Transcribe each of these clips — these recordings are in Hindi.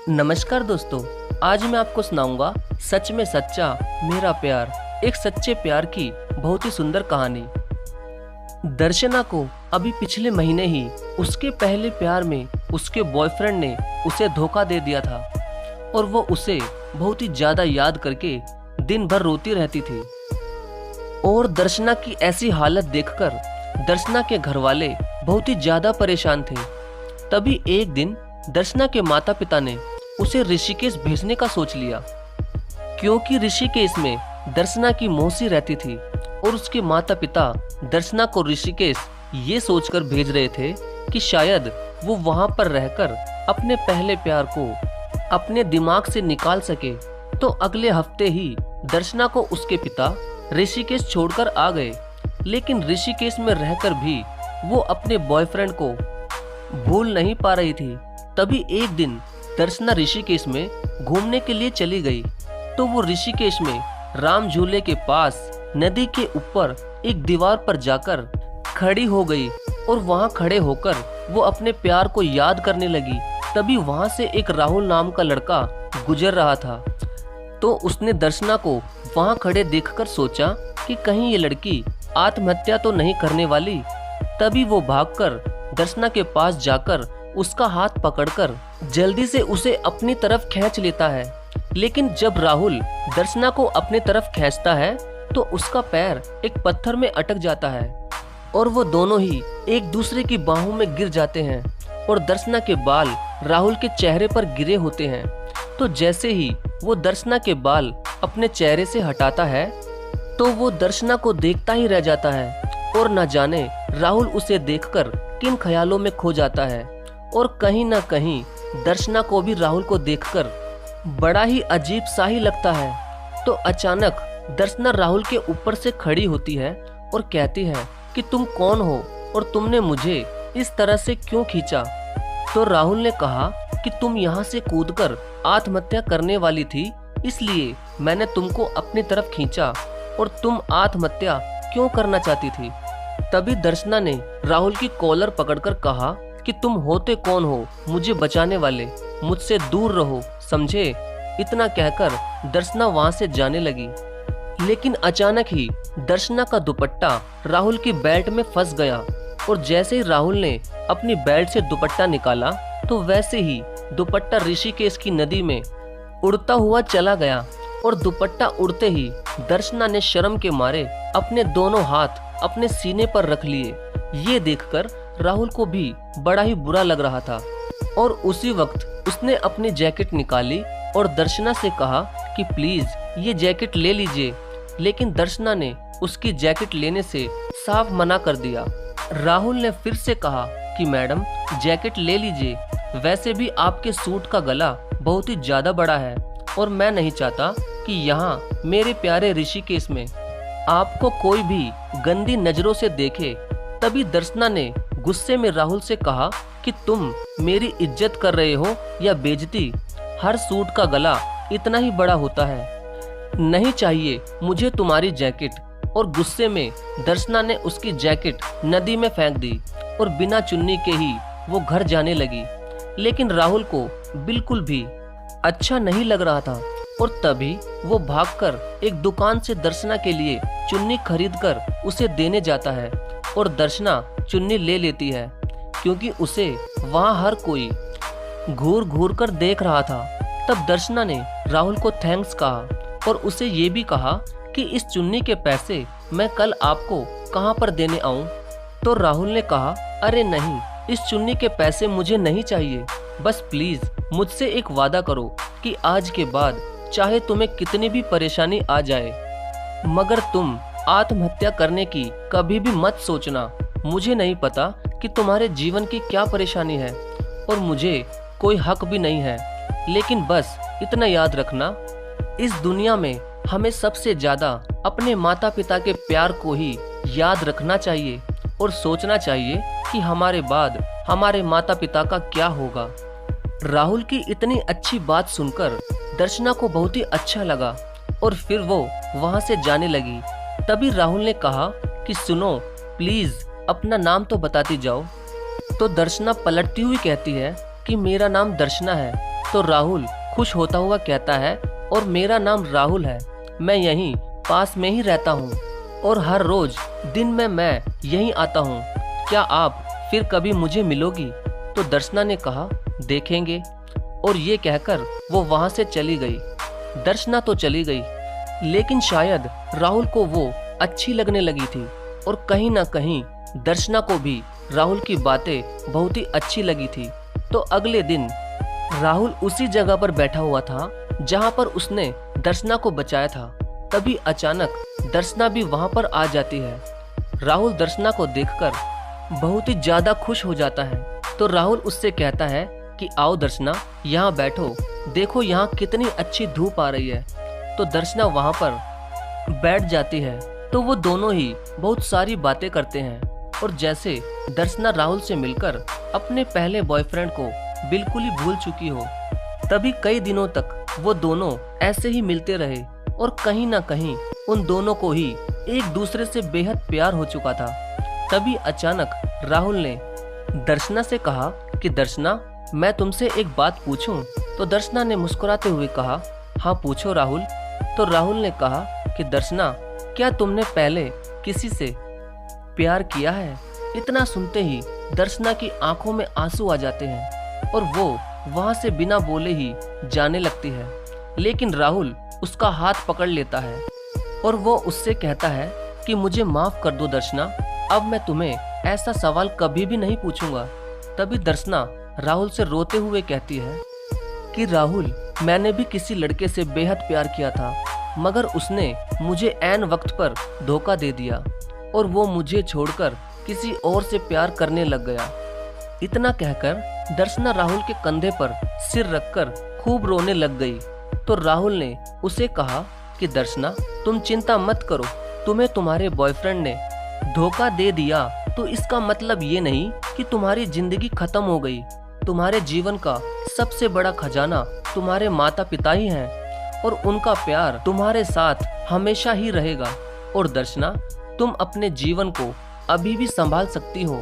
नमस्कार दोस्तों, आज मैं आपको सुनाऊंगा सच में सच्चा मेरा प्यार, एक सच्चे प्यार की बहुत ही सुंदर कहानी। दर्शना को अभी पिछले महीने ही उसके पहले प्यार में उसके बॉयफ्रेंड ने उसे धोखा दे दिया था और वो उसे बहुत ही ज्यादा याद करके दिन भर रोती रहती थी। और दर्शना की ऐसी हालत देखकर दर्शना के घर वाले बहुत ही ज्यादा परेशान थे। तभी एक दिन दर्शना के माता पिता ने उसे ऋषिकेश भेजने का सोच लिया, क्योंकि ऋषिकेश में दर्शना की मौसी रहती थी और उसके माता पिता दर्शना को ऋषिकेश ये सोचकर भेज रहे थे कि शायद वो वहां पर रहकर अपने पहले प्यार को अपने दिमाग से निकाल सके। तो अगले हफ्ते ही दर्शना को उसके पिता ऋषिकेश छोड़कर आ गए, लेकिन ऋषिकेश में रहकर भी वो अपने बॉयफ्रेंड को भूल नहीं पा रही थी। तभी एक दिन दर्शना ऋषिकेश में घूमने के लिए चली गई, तो वो ऋषिकेश में राम झूले के पास नदी के ऊपर एक दीवार पर जाकर खड़ी हो गई और वहां खड़े होकर वो अपने प्यार को याद करने लगी। तभी वहां से एक राहुल नाम का लड़का गुजर रहा था, तो उसने दर्शना को वहां खड़े देखकर सोचा कि कहीं ये लड़की आत्महत्या तो नहीं करने वाली। तभी वो भागकर दर्शना के पास जाकर उसका हाथ पकड़कर जल्दी से उसे अपनी तरफ खींच लेता है। लेकिन जब राहुल दर्शना को अपने तरफ खींचता है तो उसका पैर एक पत्थर में अटक जाता है और वो दोनों ही एक दूसरे की बाहों में गिर जाते हैं और दर्शना के बाल राहुल के चेहरे पर गिरे होते हैं। तो जैसे ही वो दर्शना के बाल अपने चेहरे से हटाता है तो वो दर्शना को देखता ही रह जाता है और न जाने राहुल उसे देखकर किन ख्यालों में खो जाता है। और कहीं ना कहीं दर्शना को भी राहुल को देखकर बड़ा ही अजीब सा ही लगता है। तो अचानक दर्शना राहुल के ऊपर से खड़ी होती है और कहती है कि तुम कौन हो और तुमने मुझे इस तरह से क्यों खींचा। तो राहुल ने कहा कि तुम यहाँ से कूदकर आत्महत्या करने वाली थी, इसलिए मैंने तुमको अपनी तरफ खींचा। और तुम आत्महत्या क्यों करना चाहती थी? तभी दर्शना ने राहुल की कॉलर पकड़कर कहा कि तुम होते कौन हो मुझे बचाने वाले, मुझसे दूर रहो, समझे। इतना कहकर दर्शना वहां से जाने लगी, लेकिन अचानक ही दर्शना का दुपट्टा राहुल की बेल्ट में फंस गया और जैसे ही राहुल ने अपनी बेल्ट से दुपट्टा निकाला तो वैसे ही दुपट्टा ऋषिकेश की नदी में उड़ता हुआ चला गया। और दुपट्टा उड़ते ही दर्शना ने शर्म के मारे अपने दोनों हाथ अपने सीने पर रख लिए। ये देखकर राहुल को भी बड़ा ही बुरा लग रहा था और उसी वक्त उसने अपनी जैकेट निकाली और दर्शना से कहा कि प्लीज ये जैकेट ले लीजिए, लेकिन दर्शना ने उसकी जैकेट लेने से साफ मना कर दिया। राहुल ने फिर से कहा कि मैडम जैकेट ले लीजिए, वैसे भी आपके सूट का गला बहुत ही ज्यादा बड़ा है और मैं नहीं चाहता कि यहाँ मेरे प्यारे ऋषिकेश में आपको कोई भी गंदी नजरों से देखे। तभी दर्शना ने गुस्से में राहुल से कहा कि तुम मेरी इज्जत कर रहे हो या बेइज्जती? हर सूट का गला इतना ही बड़ा होता है, नहीं चाहिए मुझे तुम्हारी जैकेट। और गुस्से में दर्शना ने उसकी जैकेट नदी में फेंक दी और बिना चुन्नी के ही वो घर जाने लगी। लेकिन राहुल को बिल्कुल भी अच्छा नहीं लग रहा था और तभी वो भागकर एक दुकान से दर्शना के लिए चुन्नी खरीदकर उसे देने जाता है और दर्शना चुन्नी ले लेती है, क्योंकि उसे वहां हर कोई घूर घूर कर देख रहा था। तब दर्शना ने राहुल को थैंक्स कहा और उसे ये भी कहा कि इस चुन्नी के पैसे मैं कल आपको कहां पर देने आऊं। तो राहुल ने कहा अरे नहीं, इस चुन्नी के पैसे मुझे नहीं चाहिए, बस प्लीज मुझसे एक वादा करो कि आज के बाद चाहे तुम्हें कितनी भी परेशानी आ जाए, मगर तुम आत्महत्या करने की कभी भी मत सोचना। मुझे नहीं पता कि तुम्हारे जीवन की क्या परेशानी है और मुझे कोई हक भी नहीं है, लेकिन बस इतना याद रखना, इस दुनिया में हमें सबसे ज्यादा अपने माता पिता के प्यार को ही याद रखना चाहिए और सोचना चाहिए कि हमारे बाद हमारे माता पिता का क्या होगा। राहुल की इतनी अच्छी बात सुनकर दर्शना को बहुत ही अच्छा लगा और फिर वो वहां से जाने लगी। तभी राहुल ने कहा कि सुनो प्लीज अपना नाम तो बताती जाओ। तो दर्शना पलटती हुई कहती है कि मेरा नाम दर्शना है। तो राहुल खुश होता हुआ कहता है, और मेरा नाम राहुल है, मैं यहीं पास में ही रहता हूँ और हर रोज दिन में मैं यहीं आता हूँ, क्या आप फिर कभी मुझे मिलोगी? तो दर्शना ने कहा, देखेंगे। और ये कहकर वो वहां से चली गई। दर्शना तो चली गई, लेकिन शायद राहुल को वो अच्छी लगने लगी थी और कहीं ना कहीं दर्शना को भी राहुल की बातें बहुत ही अच्छी लगी थी। तो अगले दिन राहुल उसी जगह पर बैठा हुआ था जहां पर उसने दर्शना को बचाया था। तभी अचानक दर्शना भी वहां पर आ जाती है। राहुल दर्शना को देखकर बहुत ही ज्यादा खुश हो जाता है। तो राहुल उससे कहता है कि आओ दर्शना, यहाँ बैठो, देखो यहाँ कितनी अच्छी धूप आ रही है। तो दर्शना वहां पर बैठ जाती है। तो वो दोनों ही बहुत सारी बातें करते हैं और जैसे दर्शना राहुल से मिलकर अपने पहले बॉयफ्रेंड को बिल्कुल ही भूल चुकी हो। तभी कई दिनों तक वो दोनों ऐसे ही मिलते रहे और कहीं ना कहीं उन दोनों को ही एक दूसरे से बेहद प्यार हो चुका था। तभी अचानक राहुल ने दर्शना से कहा कि दर्शना, मैं तुमसे एक बात पूछूं? तो दर्शना ने मुस्कुराते हुए कहा, हाँ पूछो राहुल। तो राहुल ने कहा कि दर्शना, क्या तुमने पहले किसी से प्यार किया है? इतना सुनते ही दर्शना की आंखों में आंसू आ जाते हैं और वो वहां से बिना बोले ही जाने लगती है। लेकिन राहुल उसका हाथ पकड़ लेता है और वो उससे कहता है कि मुझे माफ कर दो दर्शना, अब मैं तुम्हें ऐसा सवाल कभी भी नहीं पूछूंगा। तभी दर्शना राहुल से रोते हुए कहती है कि राहुल, मैंने भी किसी लड़के से बेहद प्यार किया था, मगर उसने मुझे ऐन वक्त पर धोखा दे दिया और वो मुझे छोड़कर किसी और से प्यार करने लग गया। इतना कहकर दर्शना राहुल के कंधे पर सिर रखकर खूब रोने लग गई। तो राहुल ने उसे कहा कि दर्शना, तुम चिंता मत करो, तुम्हें तुम्हारे बॉयफ्रेंड ने धोखा दे दिया तो इसका मतलब ये नहीं कि तुम्हारी जिंदगी खत्म हो गई। तुम्हारे जीवन का सबसे बड़ा खजाना तुम्हारे माता पिता ही हैं और उनका प्यार तुम्हारे साथ हमेशा ही रहेगा। और दर्शना, तुम अपने जीवन को अभी भी संभाल सकती हो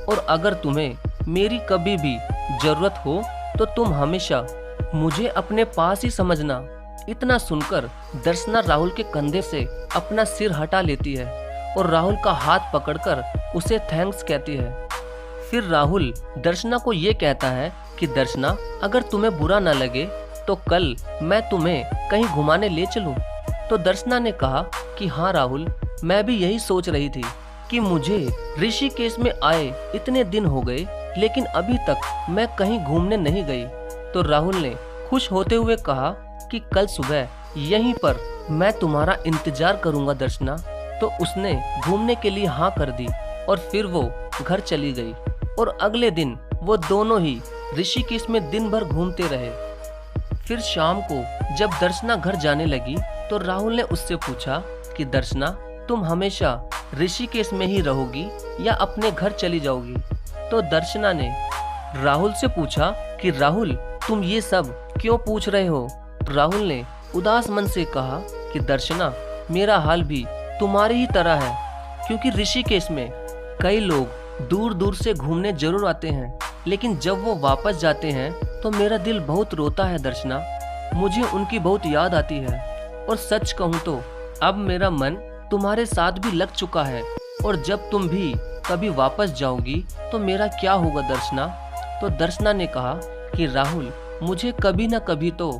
और अगर तुम्हें मेरी कभी भी जरूरत हो तो तुम हमेशा मुझे अपने पास ही समझना। इतना सुनकर दर्शना राहुल के कंधे से अपना सिर हटा लेती है और राहुल का हाथ पकड़कर उसे थैंक्स कहती है। फिर राहुल दर्शना को ये कहता है कि दर्शना, अगर तुम्हें बुरा ना लगे तो कल मैं तुम्हें कहीं घुमाने ले चलूं। तो दर्शना ने कहा कि हाँ राहुल, मैं भी यही सोच रही थी कि मुझे ऋषिकेश में आए इतने दिन हो गए, लेकिन अभी तक मैं कहीं घूमने नहीं गई। तो राहुल ने खुश होते हुए कहा कि कल सुबह यहीं पर मैं तुम्हारा इंतजार करूंगा दर्शना। तो उसने घूमने के लिए हाँ कर दी और फिर वो घर चली गई और अगले दिन वो दोनों ही ऋषिकेश में दिन भर घूमते रहे। फिर शाम को जब दर्शना घर जाने लगी तो राहुल ने उससे पूछा कि दर्शना, तुम हमेशा ऋषिकेश में ही रहोगी या अपने घर चली जाओगी? तो दर्शना ने राहुल से पूछा कि राहुल, तुम ये सब क्यों पूछ रहे हो? राहुल ने उदास मन से कहा कि दर्शना, मेरा हाल भी तुम्हारी ही तरह है, क्योंकि ऋषिकेश में कई लोग दूर दूर से घूमने जरूर आते हैं, लेकिन जब वो वापस जाते हैं तो मेरा दिल बहुत रोता है दर्शना। मुझे उनकी बहुत याद आती है और सच कहूँ तो अब मेरा मन तुम्हारे साथ भी लग चुका है और जब तुम भी कभी वापस जाओगी तो मेरा क्या होगा दर्शना? तो दर्शना ने कहा कि राहुल, मुझे कभी न कभी तो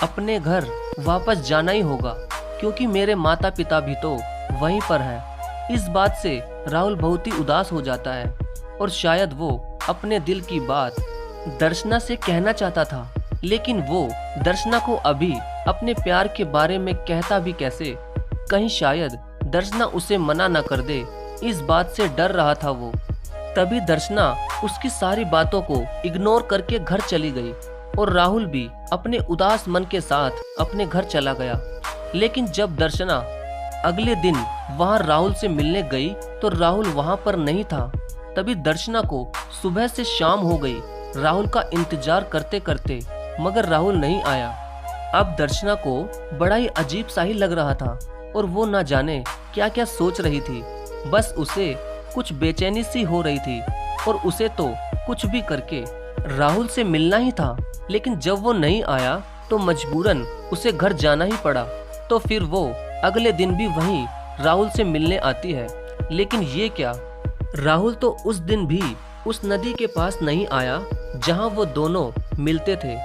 अपने घर वापस जाना ही होगा, क्योंकि मेरे माता पिता भी तो वहीं पर हैं। इस बात से राहुल बहुत ही उदास हो जाता है और शायद वो अपने दिल की बात दर्शना से कहना चाहता था, लेकिन वो दर्शना को अभी अपने प्यार के बारे में कहता भी कैसे? कहीं शायद दर्शना उसे मना न कर दे, इस बात से डर रहा था वो। तभी दर्शना उसकी सारी बातों को इग्नोर करके घर चली गई और राहुल भी अपने उदास मन के साथ अपने घर चला गया। लेकिन जब दर्शना अगले दिन वहां राहुल से मिलने गई तो राहुल वहां पर नहीं था। तभी दर्शना को सुबह से शाम हो गई राहुल का इंतजार करते करते, मगर राहुल नहीं आया। अब दर्शना को बड़ा ही अजीब सा ही लग रहा था और वो न जाने क्या क्या सोच रही थी। बस उसे कुछ बेचैनी सी हो रही थी और उसे तो कुछ भी करके राहुल से मिलना ही था। लेकिन जब वो नहीं आया तो मजबूरन उसे घर जाना ही पड़ा। तो फिर वो अगले दिन भी वहीं राहुल से मिलने आती है। लेकिन ये क्या, राहुल तो उस दिन भी उस नदी के पास नहीं आया जहां वो दोनों मिलते थे।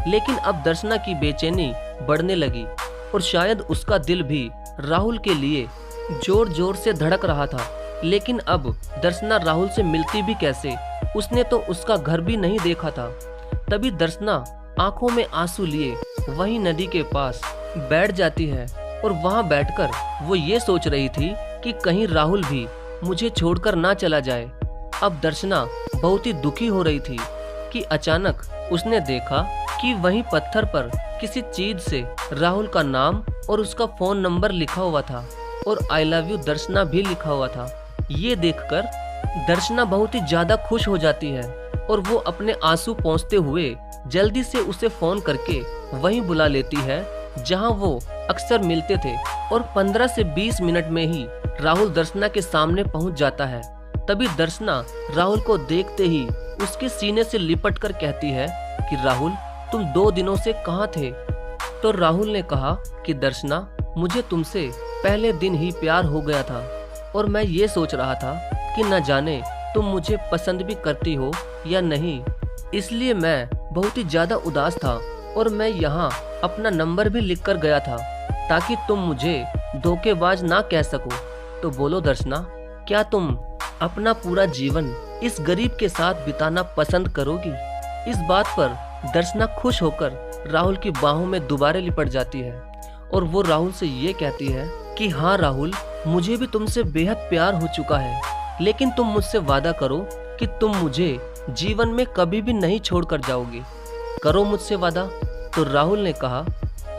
लेकिन अब दर्शना की बेचैनी बढ़ने लगी और शायद उसका दिल भी राहुल के लिए जोर जोर से धड़क रहा था। लेकिन अब दर्शना राहुल से मिलती भी कैसे, उसने तो उसका घर भी नहीं देखा था। तभी दर्शना आंखों में आंसू लिए वही नदी के पास बैठ जाती है और वहां बैठकर वो ये सोच रही थी कि कहीं राहुल भी मुझे छोड़कर ना चला जाए। अब दर्शना बहुत ही दुखी हो रही थी कि अचानक उसने देखा कि वहीं पत्थर पर किसी चीज से राहुल का नाम और उसका फोन नंबर लिखा हुआ था और आई लव यू दर्शना भी लिखा हुआ था। ये देखकर दर्शना बहुत ही ज्यादा खुश हो जाती है और वो अपने आंसू पोंछते हुए जल्दी से उसे फोन करके वहीं बुला लेती है जहां वो अक्सर मिलते थे। और 15 से 20 मिनट में ही राहुल दर्शना के सामने पहुंच जाता है। तभी दर्शना राहुल को देखते ही उसके सीने से लिपट कर कहती है कि राहुल, तुम 2 दिनों से कहाँ थे? तो राहुल ने कहा कि दर्शना, मुझे तुमसे पहले दिन ही प्यार हो गया था और मैं ये सोच रहा था कि न जाने तुम मुझे पसंद भी करती हो या नहीं, इसलिए मैं बहुत ही ज्यादा उदास था और मैं यहाँ अपना नंबर भी लिख कर गया था ताकि तुम मुझे धोखेबाज ना कह सको। तो बोलो दर्शना, क्या तुम अपना पूरा जीवन इस गरीब के साथ बिताना पसंद करोगी? इस बात पर दर्शना खुश होकर राहुल की बाहों में दोबारा लिपट जाती है और वो राहुल से ये कहती है कि हाँ राहुल, मुझे भी तुमसे बेहद प्यार हो चुका है, लेकिन तुम मुझसे वादा करो कि तुम मुझे जीवन में कभी भी नहीं छोड़कर जाओगे। करो मुझसे वादा। तो राहुल ने कहा,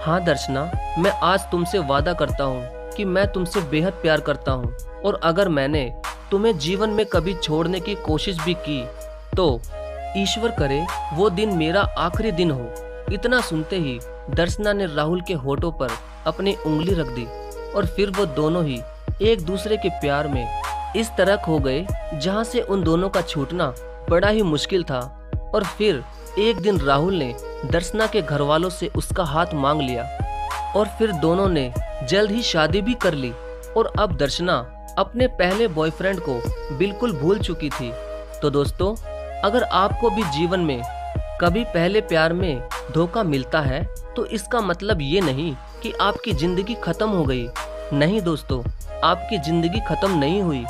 हाँ दर्शना, मैं आज तुमसे वादा करता हूँ कि मैं तुमसे बेहद प्यार करता हूँ और अगर मैंने तुम्हें जीवन में कभी छोड़ने की कोशिश भी की तो ईश्वर करे वो दिन मेरा आखिरी दिन हो। इतना सुनते ही दर्शना ने राहुल के होठों पर अपनी उंगली रख दी और फिर वो दोनों ही एक दूसरे के प्यार में इस तरह खो गए जहां से उन दोनों का छूटना बड़ा ही मुश्किल था। और फिर एक दिन राहुल ने दर्शना के घर वालों से उसका हाथ मांग लिया और फिर दोनों ने जल्द ही शादी भी कर ली और अब दर्शना अपने पहले बॉयफ्रेंड को बिल्कुल भूल चुकी थी। तो दोस्तों, अगर आपको भी जीवन में कभी पहले प्यार में धोखा मिलता है तो इसका मतलब ये नहीं कि आपकी जिंदगी खत्म हो गई। नहीं दोस्तों, आपकी जिंदगी खत्म नहीं हुई।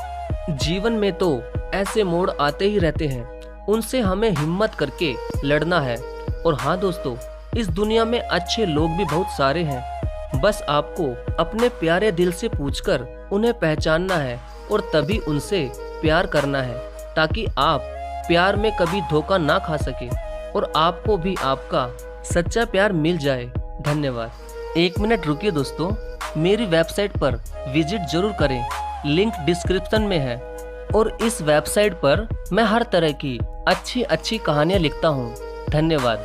जीवन में तो ऐसे मोड़ आते ही रहते हैं, उनसे हमें हिम्मत करके लड़ना है। और हाँ दोस्तों, इस दुनिया में अच्छे लोग भी बहुत सारे हैं, बस आपको अपने प्यारे दिल से पूछकर उन्हें पहचानना है और तभी उनसे प्यार करना है ताकि आप प्यार में कभी धोखा ना खा सके और आपको भी आपका सच्चा प्यार मिल जाए। धन्यवाद। 1 मिनट रुकिए दोस्तों, मेरी वेबसाइट पर विजिट जरूर करें, लिंक डिस्क्रिप्शन में है। और इस वेबसाइट पर मैं हर तरह की अच्छी कहानियाँ लिखता हूँ। धन्यवाद।